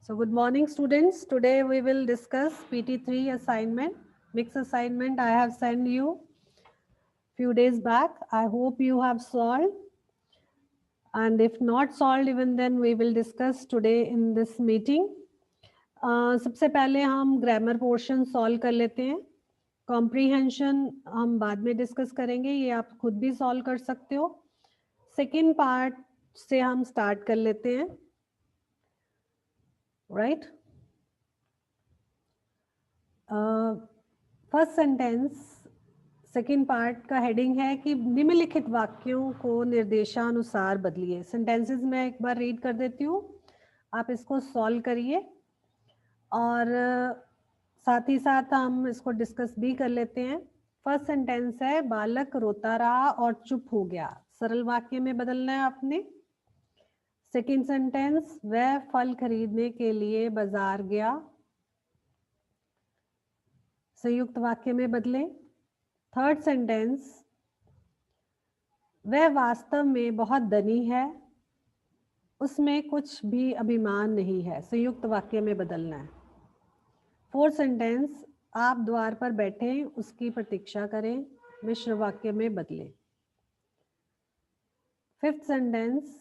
So good morning students. Today we will discuss PT3 assignment, mixed assignment I have sent you few days back. I hope you have solved, and if not solved even then we will discuss today in this meeting. सबसे पहले हम grammar portion solve कर लेते हैं. Comprehension हम बाद में discuss करेंगे, ये आप खुद भी सॉल्व कर सकते हो. सेकेंड पार्ट से हम स्टार्ट कर लेते हैं. Right, first sentence second part का हेडिंग है कि निम्नलिखित वाक्यों को निर्देशानुसार बदलिए. सेंटेंसेस में एक बार रीड कर देती हूँ, आप इसको सॉल्व करिए और साथ ही साथ हम इसको डिस्कस भी कर लेते हैं. फर्स्ट सेंटेंस है बालक रोता रहा और चुप हो गया. सरल वाक्य में बदलना है आपने. सेकेंड सेंटेंस वह फल खरीदने के लिए बाजार गया. संयुक्त वाक्य में बदलें. थर्ड सेंटेंस वह वास्तव में बहुत धनी है, उसमें कुछ भी अभिमान नहीं है. संयुक्त वाक्य में बदलना है. फोर्थ सेंटेंस आप द्वार पर बैठे उसकी प्रतीक्षा करें. मिश्र वाक्य में बदलें. फिफ्थ सेंटेंस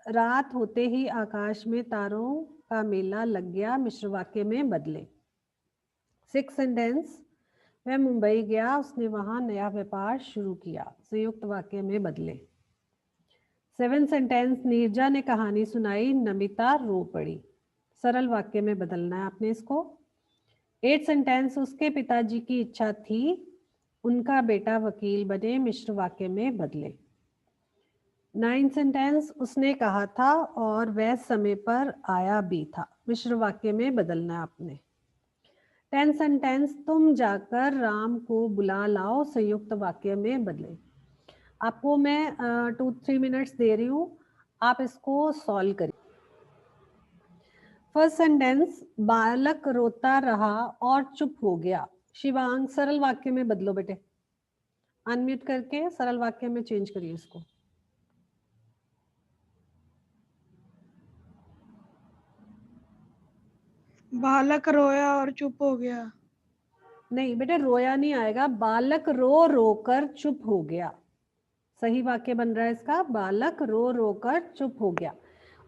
रात होते ही आकाश में तारों का मेला लग गया. मिश्र वाक्य में बदलें. सिक्स्थ सेंटेंस वह मुंबई गया, उसने वहां नया व्यापार शुरू किया. संयुक्त वाक्य में बदलें. सेवेंथ सेंटेंस नीरजा ने कहानी सुनाई, नमिता रो पड़ी. सरल वाक्य में बदलना है आपने इसको. एट सेंटेंस उसके पिताजी की इच्छा थी उनका बेटा वकील बने. मिश्र वाक्य में बदले. नाइन सेंटेंस उसने कहा था और वह समय पर आया भी था. मिश्र वाक्य में बदलना है आपने. 10 सेंटेंस तुम जाकर राम को बुला लाओ. संयुक्त वाक्य में बदले. आपको मैं 2-3 मिनट्स दे रही हूँ, आप इसको सॉल्व करिए. फर्स्ट सेंटेंस बालक रोता रहा और चुप हो गया. शिवांग सरल वाक्य में बदलो बेटे. अनम्यूट करके सरल वाक्य में चेंज करिए इसको. बालक रोया और चुप हो गया. नहीं बेटे, रोया नहीं आएगा. बालक रो रो कर चुप हो गया. सही वाक्य बन रहा है इसका. बालक रो रो कर चुप हो गया.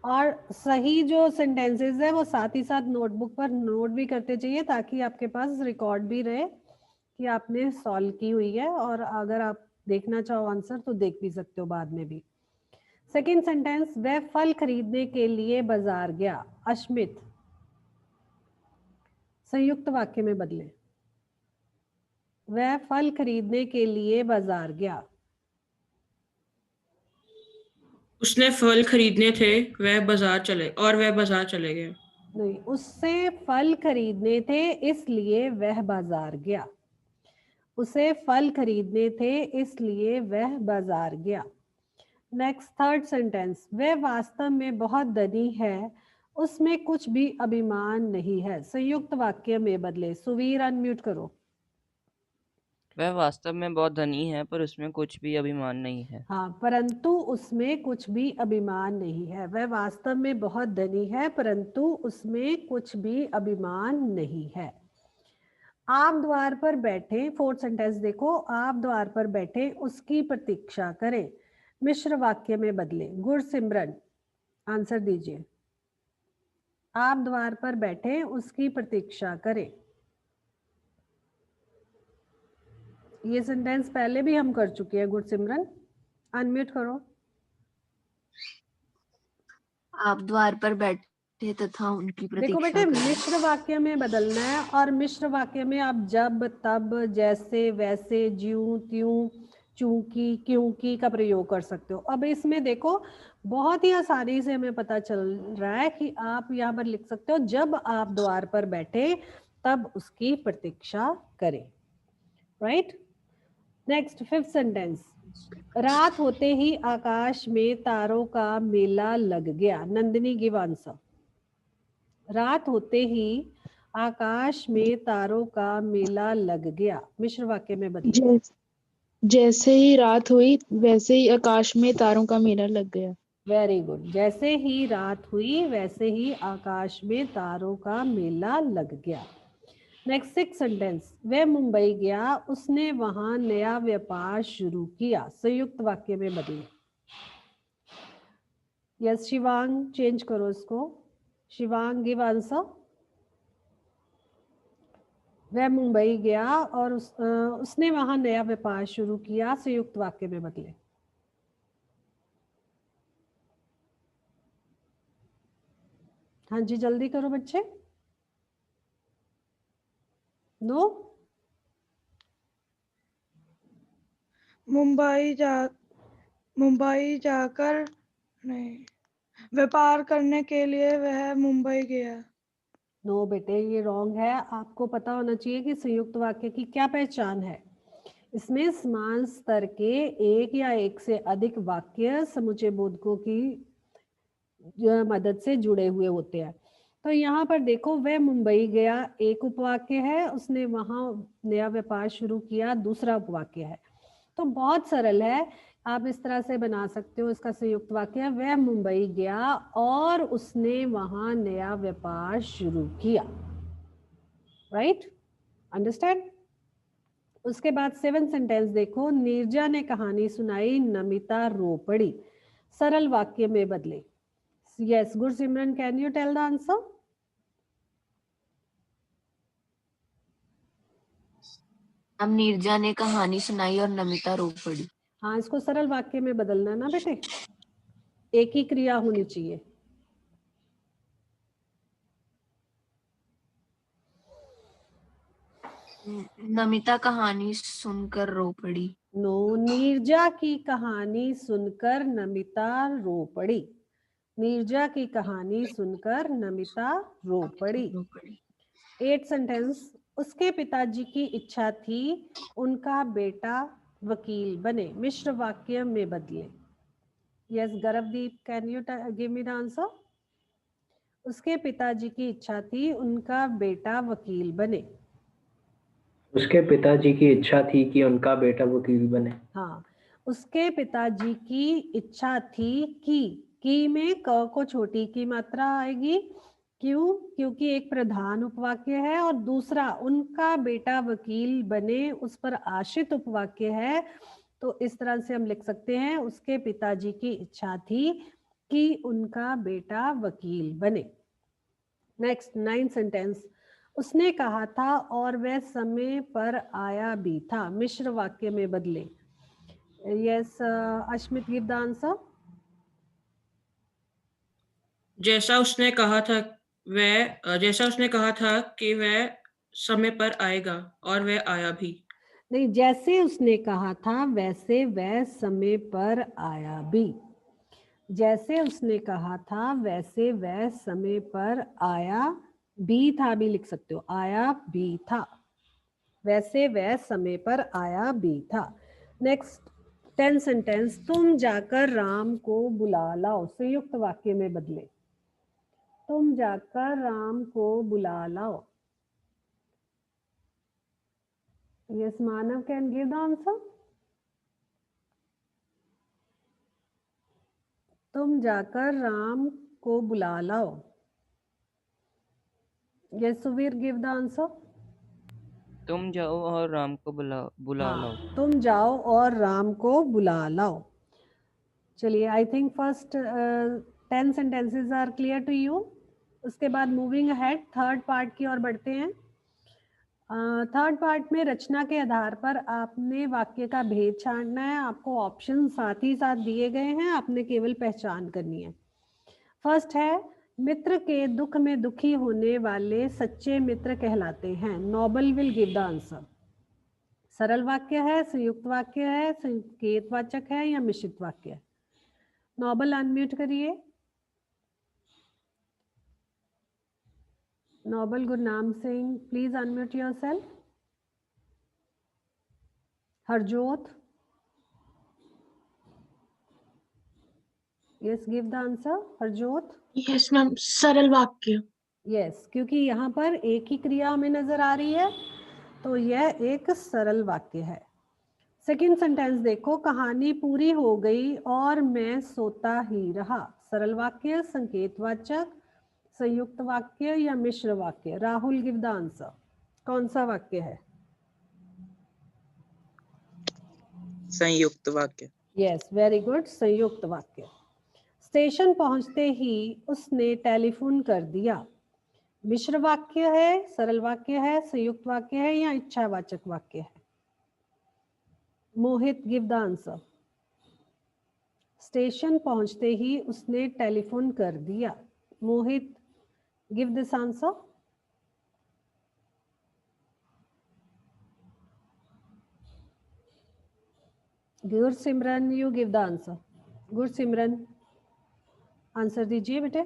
और सही जो सेंटेंसेस है वो साथ ही साथ नोटबुक पर नोट भी करते चाहिए, ताकि आपके पास रिकॉर्ड भी रहे कि आपने सॉल्व की हुई है. और अगर आप देखना चाहो आंसर तो देख भी सकते हो बाद में भी. सेकेंड सेंटेंस वह फल खरीदने के लिए बाजार गया. अश्मित. संयुक्त वाक्य में बदले. वह फल खरीदने के लिए बाजार गया. उसने फल खरीदने थे, वह बाजार चले गए. नहीं, उससे फल खरीदने थे इसलिए वह बाजार गया. उसे फल खरीदने थे इसलिए वह बाजार गया. नेक्स्ट थर्ड सेंटेंस वह वास्तव में बहुत धनी है, उसमें कुछ भी अभिमान नहीं है. संयुक्त वाक्य में बदले. सुवीर अनम्यूट करो. वह वास्तव में बहुत धनी है पर उसमें कुछ भी अभिमान नहीं है. हाँ, परंतु उसमें कुछ भी अभिमान नहीं है. वह वास्तव में बहुत धनी है परंतु उसमें कुछ भी अभिमान नहीं है. आप द्वार पर बैठे. फोर्थ सेंटेंस देखो. आप द्वार पर बैठे उसकी प्रतीक्षा करें. मिश्र वाक्य में बदले. गुरसिमरन आंसर दीजिए. आप द्वार पर बैठे उसकी प्रतीक्षा करें. ये सेंटेंस पहले भी हम कर चुके हैं. गुरसिमरन अनम्यूट करो. आप द्वार पर बैठे तथा उनकी देखो प्रतीक्षा बेटे, करें. मिश्र वाक्य में बदलना है. और मिश्र वाक्य में आप जब, तब, जैसे, वैसे, ज्यूं, त्यों, चूंकि, क्योंकि का प्रयोग कर सकते हो. अब इसमें देखो बहुत ही आसानी से हमें पता चल रहा है कि आप यहाँ पर लिख सकते हो जब आप द्वार पर बैठे तब उसकी प्रतीक्षा करें. राइट. नेक्स्ट फिफ्थ सेंटेंस रात होते ही आकाश में तारों का मेला लग गया. Nandini give answer. रात होते ही आकाश में तारों का मेला लग गया. मिश्र वाक्य में बदले. जैसे ही रात हुई वैसे ही आकाश में तारों का मेला लग गया. Very good. जैसे ही रात हुई वैसे ही आकाश में तारों का मेला लग गया। नेक्स्ट 6 सेंटेंस, वह मुंबई गया, उसने वहां नया व्यापार शुरू किया। संयुक्त वाक्य में बदले। यस शिवांग, चेंज करो इसको। Shivang give answer. वह मुंबई गया और उसने वहां नया व्यापार शुरू किया। संयुक्त वाक्य में बदले। हाँ जी जल्दी करो बच्चे। नो, मुंबई जाकर नहीं, व्यापार करने के लिए वह मुंबई गया। नो बेटे ये रॉन्ग है। आपको पता होना चाहिए कि संयुक्त वाक्य की क्या पहचान है। इसमें समान स्तर के एक या एक से अधिक वाक्य समुच्चय बोधकों की मदद से जुड़े हुए होते हैं। तो यहाँ पर देखो, वह मुंबई गया एक उपवाक्य है, उसने वहां नया व्यापार शुरू किया दूसरा उपवाक्य है। तो बहुत सरल है, आप इस तरह से बना सकते हो। इसका संयुक्त वाक्य है, वह मुंबई गया और उसने वहां नया व्यापार शुरू किया। Right, understand. उसके बाद 7 सेंटेंस देखो, नीरजा ने कहानी सुनाई, नमिता रो पड़ी। सरल वाक्य में बदले। Yes Gursimran, can you tell the answer? अब नीरजा ने कहानी सुनाई और नमिता रो पड़ी। हाँ, इसको सरल वाक्य में बदलना ना बेटे, एक ही क्रिया होनी चाहिए। नमिता कहानी सुनकर रो पड़ी। नो, नीरजा की कहानी सुनकर नमिता रो पड़ी। नीरजा की कहानी सुनकर नमिता रो पड़ी। 8 सेंटेंस, उसके पिताजी की इच्छा थी उनका बेटा वकील बने। मिश्र वाक्य में बदले। Yes Garavdeep, can you give me the answer? उसके पिताजी की इच्छा थी उनका बेटा वकील बने। उसके पिताजी की इच्छा थी कि उनका बेटा वकील बने। हाँ, उसके पिताजी की इच्छा थी की में क को छोटी की मात्रा आएगी। क्यों? क्योंकि एक प्रधान उपवाक्य है और दूसरा उनका बेटा वकील बने उस पर आश्रित उपवाक्य है। तो इस तरह से हम लिख सकते हैं, उसके पिताजी की इच्छा थी कि उनका बेटा वकील बने। नेक्स्ट 9 सेंटेंस, उसने कहा था और वह समय पर आया भी था। मिश्र वाक्य में बदले। Yes Ashmit, give the answer. जैसा उसने कहा था कि वह समय पर आएगा और वह आया भी। नहीं, जैसे उसने कहा था वैसे वह समय पर आया भी। जैसे उसने कहा था वैसे वह समय पर आया भी था, भी लिख सकते हो, आया भी था। वैसे वह समय पर आया भी था। नेक्स्ट 10 सेंटेंस, तुम जाकर राम को बुला लाओ। संयुक्त वाक्य में बदले। तुम जाकर राम को बुला लाओ। Yes Manav, can give the answer? तुम जाकर राम को बुला लाओ। Yes Suvir, give the answer. तुम जाओ और राम को बुला लाओ। तुम जाओ और राम को बुला लाओ। चलिए, I think first 10 sentences are clear to you. उसके बाद मूविंग अहेड थर्ड पार्ट की ओर बढ़ते हैं। थर्ड पार्ट में रचना के आधार पर आपने वाक्य का भेद छांटना है। आपको ऑप्शन साथ ही साथ दिए गए हैं, आपने केवल पहचान करनी है। फर्स्ट है, मित्र के दुख में दुखी होने वाले सच्चे मित्र कहलाते हैं। Noble will give the answer. सरल वाक्य है, संयुक्त वाक्य है, संकेतवाचक है या मिश्रित वाक्य है? नोबल अनम्यूट करिए। Noble Gurnam Singh, please unmute yourself. Harjot, yes give the answer. Harjot. Yes ma'am, सरल वाक्य। यस, क्योंकि यहाँ पर एक ही क्रिया हमें नजर आ रही है तो यह एक सरल वाक्य है। सेकंड सेंटेंस देखो, कहानी पूरी हो गई और मैं सोता ही रहा। सरल वाक्य, संकेतवाचक, संयुक्त वाक्य या मिश्र वाक्य? Rahul give the answer. कौन सा वाक्य है? संयुक्त वाक्य। यस, वेरी गुड, संयुक्त वाक्य। स्टेशन पहुंचते ही उसने टेलीफोन कर दिया। मिश्र वाक्य है, सरल वाक्य है, संयुक्त वाक्य है या इच्छावाचक वाक्य है? Mohit give the answer. Station पहुंचते ही उसने टेलीफोन कर दिया। Mohit give this answer. Gursimran you give the answer. Gursimran answer दीजिए बेटे।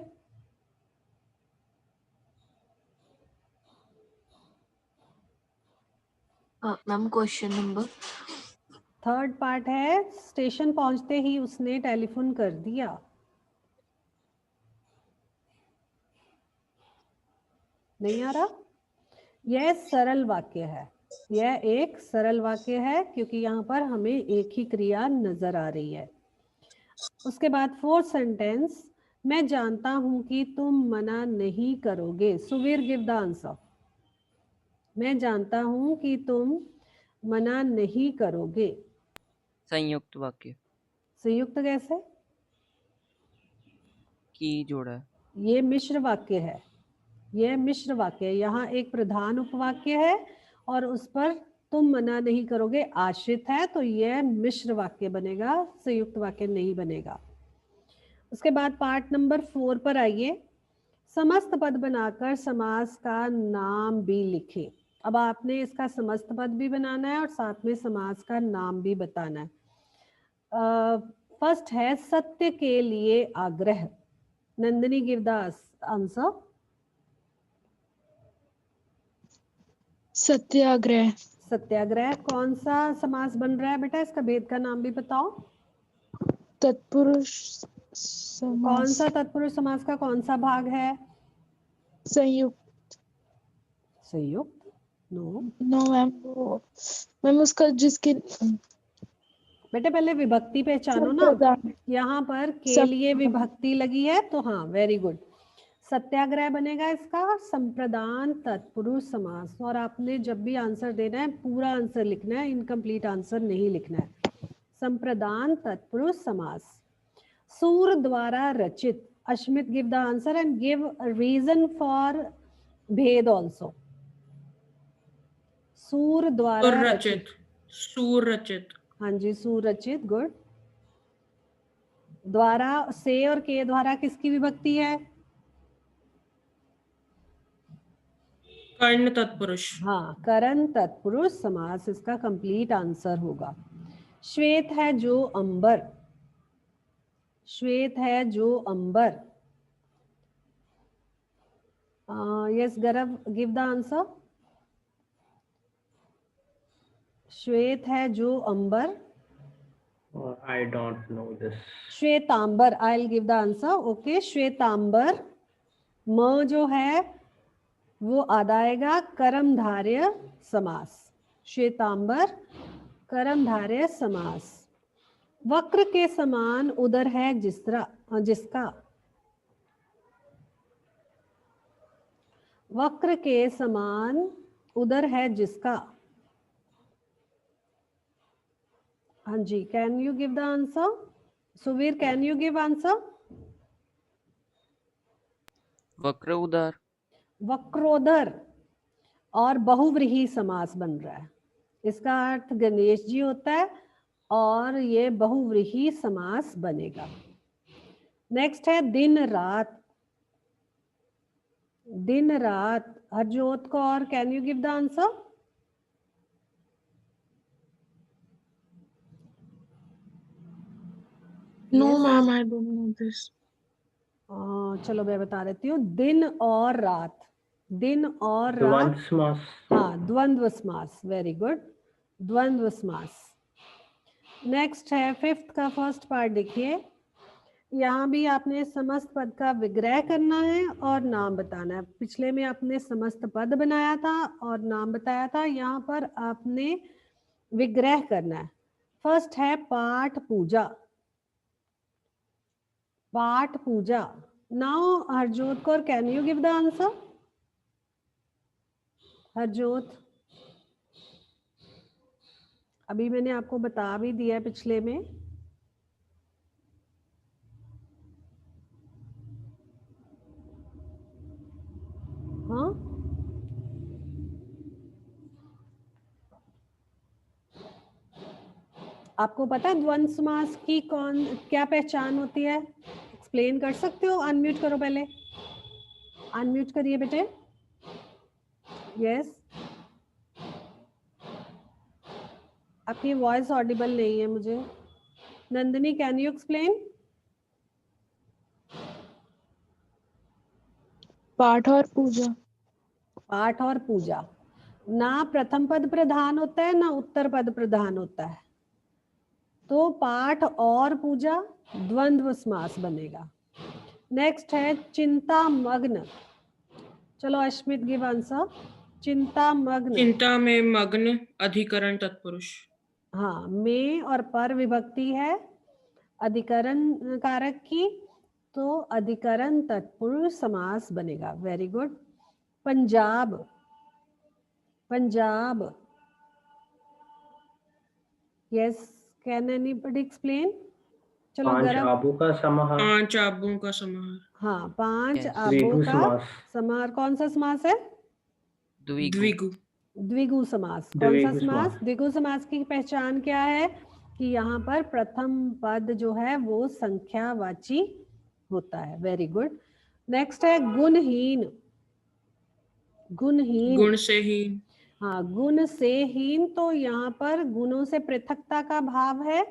Ma'am question number third part है, स्टेशन पहुंचते ही उसने टेलीफोन कर दिया। नहीं आ रहा? यह सरल वाक्य है, यह एक सरल वाक्य है क्योंकि यहाँ पर हमें एक ही क्रिया नजर आ रही है। उसके बाद फोर्थ सेंटेंस, मैं जानता हूं कि तुम मना नहीं करोगे। Suvir give the answer. मैं जानता हूं कि तुम मना नहीं करोगे। संयुक्त वाक्य। संयुक्त कैसे? की जोड़ा है। ये मिश्र वाक्य है, यह मिश्र वाक्य है। यहाँ एक प्रधान उपवाक्य है और उस पर तुम मना नहीं करोगे आश्रित है, तो यह मिश्र वाक्य बनेगा, संयुक्त वाक्य नहीं बनेगा। उसके बाद पार्ट नंबर 4 पर आइए। समस्त पद बनाकर समास का नाम भी लिखें। अब आपने इसका समस्त पद भी बनाना है और साथ में समास का नाम भी बताना है। फर्स्ट है सत्य के लिए आग्रह। Nandini give the answer. सत्याग्रह। सत्याग्रह कौन सा समास बन रहा है बेटा? इसका भेद का नाम भी बताओ। तत्पुरुष कौन समास। सा तत्पुरुष समास का कौन सा भाग है? संयुक्त। संयुक्त? नो नो मैम, मैम उसका जिसके बेटे पहले विभक्ति पहचानो ना। संप्रदान। यहाँ पर के सम- लिए विभक्ति लगी है तो हाँ, वेरी गुड। सत्याग्रह बनेगा इसका संप्रदान तत्पुरुष समास। और आपने जब भी आंसर देना है पूरा आंसर लिखना है, इनकम्प्लीट आंसर नहीं लिखना है। संप्रदान तत्पुरुष समास। सूर द्वारा रचित। Ashmit give the answer and give reason for भेद ऑल्सो। सूर द्वारा रचित। सूर रचित। हाँ जी, सूर रचित, गुड। द्वारा, से और के द्वारा किसकी विभक्ति है? कर्ण तत्पुरुष। हाँ, करण तत्पुरुष समास इसका कंप्लीट आंसर होगा। श्वेत है जो अंबर। श्वेत है जो अंबर। Yes Garav give the answer. श्वेत है जो अंबर। I don't know this. श्वेतांबर, I will give the answer. Okay, श्वेतांबर। म जो है वो आधा आएगा कर्मधारय समास। श्वेतांबर कर्मधारय समास। वक्र के समान उदर है जिसका। वक्र के समान उदर है जिसका। हाँ जी, can you give the answer? Suvir, can you give answer? वक्र उदार। वक्रोदर और बहुव्रीहि समास बन रहा है। इसका अर्थ गणेश जी होता है और ये बहुव्रीहि समास बनेगा। नेक्स्ट है दिन रात। दिन रात। Harjot Kaur, can you give the answer? No ma'am, I don't know this. चलो मैं बता देती हूँ। दिन और रात। दिन और रात। द्वंद्व समास। हाँ, द्वंद्व समास, वेरी गुड, द्वंद्व समास। नेक्स्ट है फिफ्थ का फर्स्ट पार्ट। देखिए, यहाँ भी आपने समस्त पद का विग्रह करना है और नाम बताना है। पिछले में आपने समस्त पद बनाया था और नाम बताया था, यहाँ पर आपने विग्रह करना है। फर्स्ट है पाठ पूजा। पाठ पूजा। Now Harjot Kaur, can you give the answer? Harjot, अभी मैंने आपको बता भी दिया है पिछले में। हाँ, आपको पता है द्वंद्व समास की क्या पहचान होती है? एक्सप्लेन कर सकते हो? अनम्यूट करो पहले, अनम्यूट करिए बेटे। यस, आपकी वॉइस ऑडिबल नहीं है मुझे। Nandini, can you explain? पाठ और पूजा। पाठ और पूजा। ना प्रथम पद प्रधान होता है ना उत्तर पद प्रधान होता है, तो पाठ और पूजा द्वंद्व समास बनेगा। नेक्स्ट है चिंता मग्न। चलो अश्मित गिव आंसर। चिंता मग्न। चिंता में मग्न अधिकरण तत्पुरुष। हाँ, में और पर विभक्ति है अधिकरण कारक की, तो अधिकरण तत्पुरुष समास बनेगा। Very good. Punjab. Punjab. Yes, can anybody explain? चलो पांच गरम। आबू का समाहार। 5 आबों का समाहार। हाँ, 5 Yes. आबों द्विगु का समास। समाहार। कौन सा समास है? द्विगु। द्विगु। द्विगु समास। कौन सा द्विगु समास? समास। द्विगु समास की पहचान क्या है? कि यहाँ पर प्रथम पद जो है वो संख्यावाची होता है। Very good. नेक्स्ट है गुणहीन। गुणहीन। गुण से हीन। हाँ, गुण से हीन, तो यहाँ पर गुणों से पृथकता का भाव है,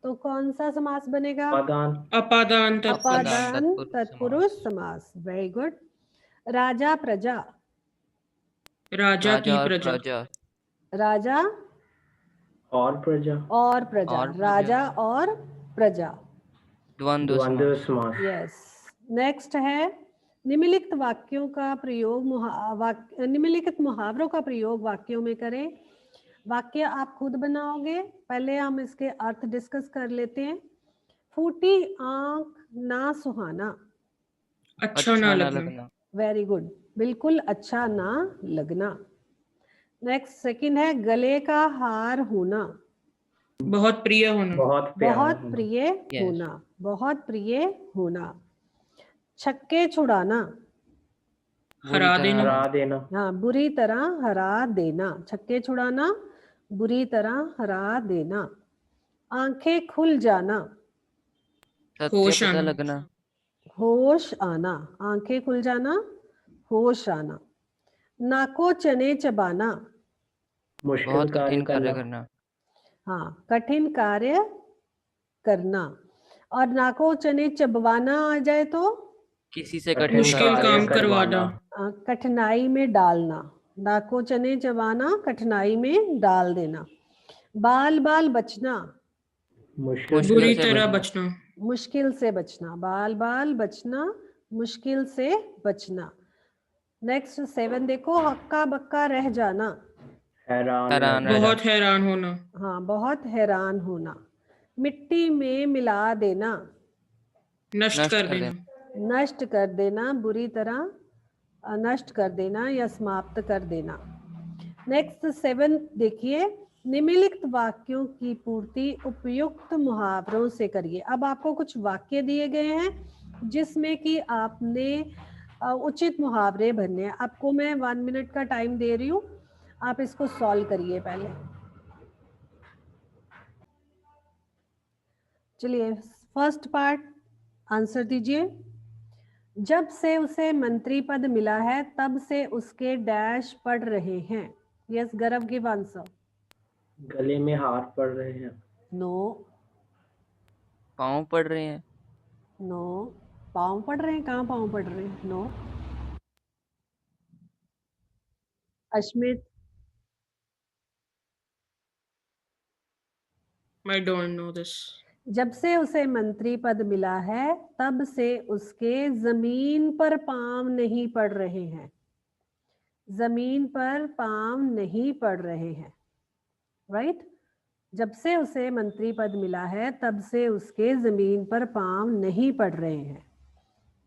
तो कौन सा समास बनेगा? अपादान। अपादान तत्पुरुष। अपादान तत्पुरुष तत्पुरुष समास। Very good. राजा प्रजा। राजा की राजा और प्रजा। प्रजा। राजा और प्रजा। और प्रजा। और प्रजा। राजा और प्रजा। द्वंद्व द्वंद्व समास। समास। यस। नेक्स्ट है निम्नलिखित वाक्यों का प्रयोग निम्नलिखित मुहावरों का प्रयोग वाक्यों में करें। वाक्य आप खुद बनाओगे, पहले हम इसके अर्थ डिस्कस कर लेते हैं। फूटी आंख ना सुहाना। अच्छा ना लगना। वेरी गुड, बिल्कुल अच्छा ना लगना। नेक्स्ट सेकंड है गले का हार होना। बहुत प्रिय होना। बहुत प्यारा बहुत होना। प्रिय Yes. होना। बहुत प्रिय होना। छक्के छुड़ाना। बुरी हरा तरह देना। हरा देना। हाँ, बुरी तरह हरा देना। छक्के छुड़ाना, बुरी तरह हरा देना। आंखें खुल जाना। सत्य होश पता आना। लगना। होश आना। आंखें खुल जाना, होश आना। नाको चने चबाना। मुश्किल बहुत कार्य कठिन कार्य करना। करना। हाँ, कठिन कार्य करना। और नाको चने चबवाना आ जाए तो किसी से कठिन कठिन मुश्किल कार्य काम करवाना। करवाना। कठिनाई में डालना। नाको चने चबाना, कठिनाई में डाल देना। बाल बाल बचना। मुश्किल मुश्किल बुरी से तरह बचना। बचना। मुश्किल से बचना। बाल बाल बचना, मुश्किल से बचना। नेक्स्ट 7 देखो, हक्का बक्का रह जाना। हैरान हैरान रहना। रह बहुत जाना। हैरान होना। हाँ, बहुत हैरान होना। मिट्टी में मिला देना। नष्ट नष्ट कर कर देना। देना। नष्ट कर देना, बुरी तरह नष्ट कर देना या समाप्त कर देना। नेक्स्ट 7 देखिए, निम्नलिखित वाक्यों की पूर्ति उपयुक्त मुहावरों से करिए। अब आपको कुछ वाक्य दिए गए हैं जिसमें कि आपने उचित मुहावरे भरने हैं। आपको मैं 1 मिनट का टाइम दे रही हूँ, आप इसको सॉल्व करिए पहले। चलिए, फर्स्ट पार्ट आंसर दीजिए। जब से उसे मंत्री पद मिला है तब से उसके डैश पड़ रहे हैं। यस, गौरव गिव आंसर। गले में हार पड़ रहे हैं। नो। पाँव पड़ रहे हैं। नो। पाँव पड़ रहे हैं? कहाँ पाँव पड़ रहे हैं? No. Ashmit. I don't know this. जब से उसे मंत्री पद मिला है तब से उसके जमीन पर पाँव नहीं पड़ रहे हैं। जमीन पर पाँव नहीं पड़ रहे हैं। राइट? जब से उसे मंत्री पद मिला है तब से उसके जमीन पर पांव नहीं पड़ रहे हैं।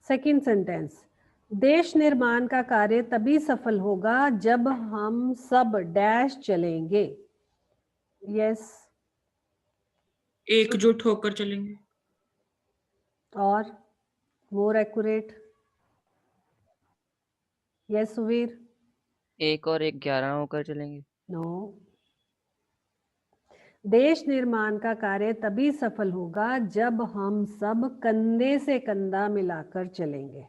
सेकंड सेंटेंस, देश निर्माण का कार्य तभी सफल होगा जब हम सब डैश चलेंगे। यस, एकजुट होकर चलेंगे। और मोर एक्यूरेट। यस सुवीर। 1 और 1 11 होकर चलेंगे। नो, देश निर्माण का कार्य तभी सफल होगा जब हम सब कंधे से कंधा मिलाकर चलेंगे।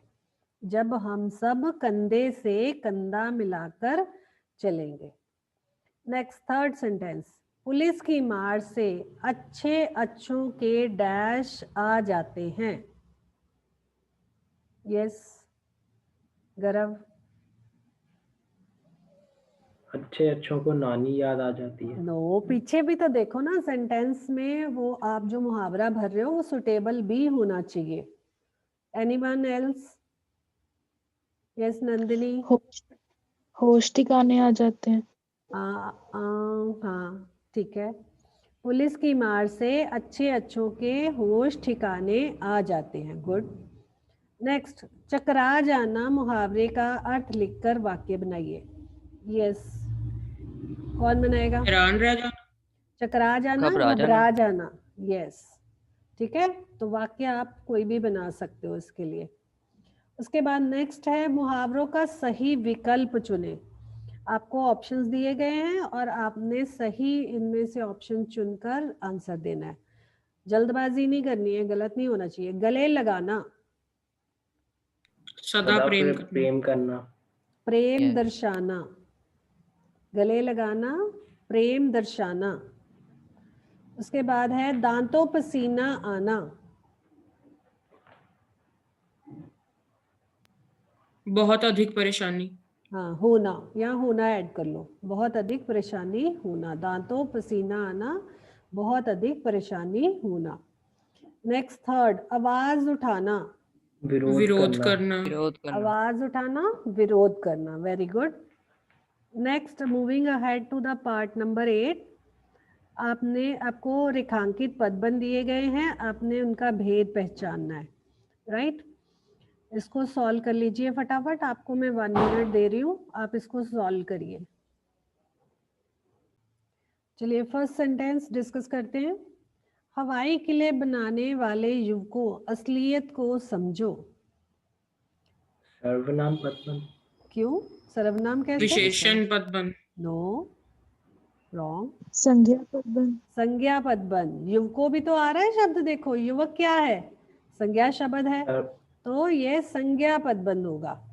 जब हम सब कंधे से कंधा मिलाकर चलेंगे। नेक्स्ट थर्ड सेंटेंस, पुलिस की मार से अच्छे अच्छों के डैश आ जाते हैं। यस गौरव। अच्छे अच्छों को नानी याद आ जाती है। नो, पीछे भी तो देखो ना सेंटेंस में, वो आप जो मुहावरा भर रहे हो वो सुटेबल भी होना चाहिए। Anyone else? यस नंदिनी। होश ठिकाने आ जाते हैं। हाँ ठीक है। पुलिस की मार से अच्छे अच्छों के होश ठिकाने आ जाते हैं। गुड। नेक्स्ट, चकरा जाना मुहावरे का अर्थ लिखकर वाक्य बनाइए। यस, कौन बनाएगा? हैरान रह जाना। चकरा जाना, घबरा घबरा जाना। यस, ठीक है, तो वाक्य आप कोई भी बना सकते हो इसके लिए। उसके बाद नेक्स्ट है मुहावरों का सही विकल्प चुने। आपको ऑप्शंस दिए गए हैं और आपने सही इनमें से ऑप्शन चुनकर आंसर देना है। जल्दबाजी नहीं करनी है, गलत नहीं होना चाहिए। गले लगाना, सदा प्रेम करना। प्रेम करना। प्रेम Yes. दर्शाना। गले लगाना, प्रेम दर्शाना। उसके बाद है दांतों पसीना आना। बहुत अधिक परेशानी। हाँ, होना, यहाँ होना ऐड कर लो। बहुत अधिक परेशानी होना, दांतों पसीना आना, बहुत अधिक परेशानी होना। नेक्स्ट थर्ड, आवाज उठाना। विरोध करना। विरोध करना। आवाज उठाना, विरोध करना। Very good. Next, moving ahead to the part number 8। आपको रेखांकित पदबंध दिए गए हैं, आपने उनका भेद पहचानना है। राइट, इसको सॉल्व कर लीजिए फटाफट। आपको मैं 1 मिनट दे रही हूँ, आप इसको सॉल्व करिए। चलिए फर्स्ट सेंटेंस डिस्कस करते हैं। हवाई किले बनाने वाले युवकों, असलियत को समझो। सर्वनाम पदबंध। क्यों सर्वनाम? कैसे? विशेषण पदबंध। No, wrong. संज्ञा पदबंध। संज्ञा पदबंध। युवकों भी तो आ रहा है शब्द, देखो युवक क्या है, संज्ञा शब्द है, तो ये संज्ञा पदबंध होगा।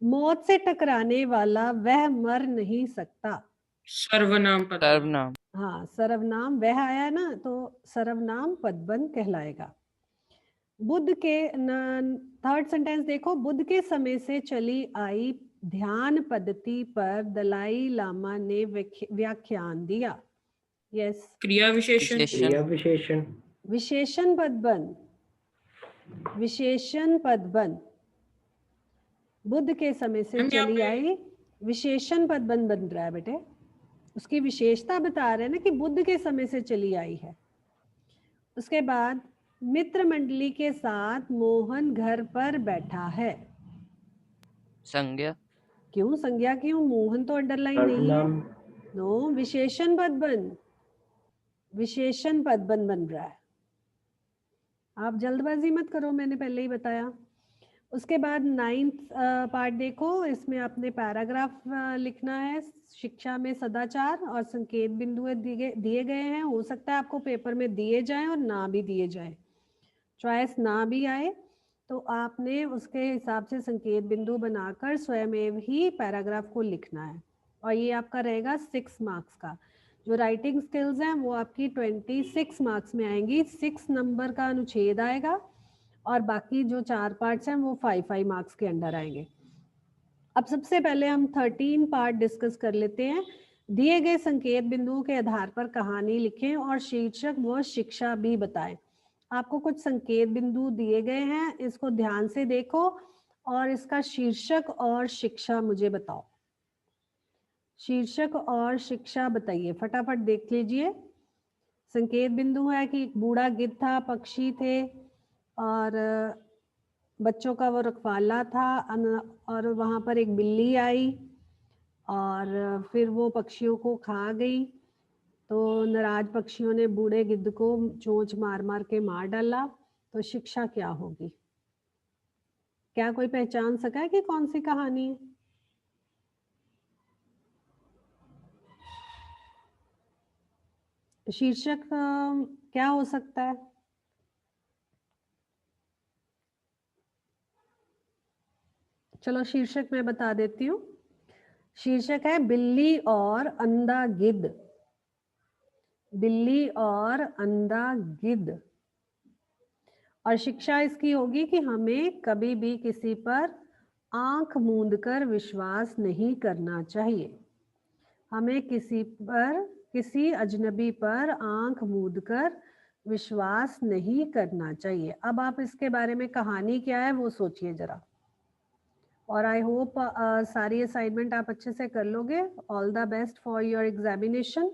मौत से टकराने वाला वह मर नहीं सकता। सर्वनाम पदबंध। सर्वनाम। हाँ, सर्वनाम वह आया ना, तो सर्वनाम पदबंध कहलाएगा। बुद्ध के थर्ड सेंटेंस देखो, बुद्ध के समय से चली आई ध्यान पद्धति पर दलाई लामा ने व्याख्यान दिया। यस, क्रिया विशेषण। क्रिया विशेषण। विशेषण पदबंध। विशेषण पदबंध, बुद्ध के समय से मैम, यहाँ चली पे- आई विशेषण पदबंध बन रहा है बेटे। उसकी विशेषता बता रहे हैं ना कि बुद्ध के समय से चली आई है। उसके बाद मित्र मंडली के साथ मोहन घर पर बैठा है। संज्ञा। क्यों संज्ञा? क्यों? मोहन तो अंडरलाइन नहीं है। सर्वनाम। नो, विशेषण पदबंध। विशेषण पदबंध बन रहा है। आप जल्दबाजी मत करो, मैंने पहले ही बताया। उसके बाद 9th पार्ट देखो, इसमें आपने पैराग्राफ लिखना है। शिक्षा में सदाचार और संकेत बिंदु दिए गए हैं। हो सकता है आपको पेपर में दिए जाएं और ना भी दिए जाएं, चॉइस ना भी आए, तो आपने उसके हिसाब से संकेत बिंदु बनाकर स्वयं ही पैराग्राफ को लिखना है। और ये आपका रहेगा 6 मार्क्स का। जो राइटिंग स्किल्स हैं वो आपकी 26 मार्क्स में आएंगी। 6 नंबर का अनुच्छेद आएगा और बाकी जो 4 पार्ट्स हैं वो 5 मार्क्स के अंडर आएंगे। अब सबसे पहले हम 13 पार्ट डिस्कस कर लेते हैं। दिए गए संकेत बिंदुओं के आधार पर कहानी लिखें और शीर्षक व शिक्षा भी बताएं। आपको कुछ संकेत बिंदु दिए गए हैं, इसको ध्यान से देखो और इसका शीर्षक और शिक्षा मुझे बताओ। शीर्षक और शिक्षा बताइए, फटाफट देख लीजिए। संकेत बिंदु है कि एक बूढ़ा गिद्ध था, पक्षी थे और बच्चों का वो रखवाला था और वहाँ पर एक बिल्ली आई और फिर वो पक्षियों को खा गई। तो नाराज पक्षियों ने बूढ़े गिद्ध को चोंच मार मार के मार डाला। तो शिक्षा क्या होगी? क्या कोई पहचान सका है कि कौन सी कहानी है? शीर्षक क्या हो सकता है? चलो शीर्षक मैं बता देती हूँ। शीर्षक है बिल्ली और अंधा गिद्ध। बिल्ली और अंधा गिद्ध। और शिक्षा इसकी होगी कि हमें कभी भी किसी पर आंख मूंद कर विश्वास नहीं करना चाहिए। हमें किसी अजनबी पर आंख मूंद कर विश्वास नहीं करना चाहिए। अब आप इसके बारे में कहानी क्या है वो सोचिए जरा। और आई होप सारी असाइनमेंट आप अच्छे से कर लोगे। All the best for your examination.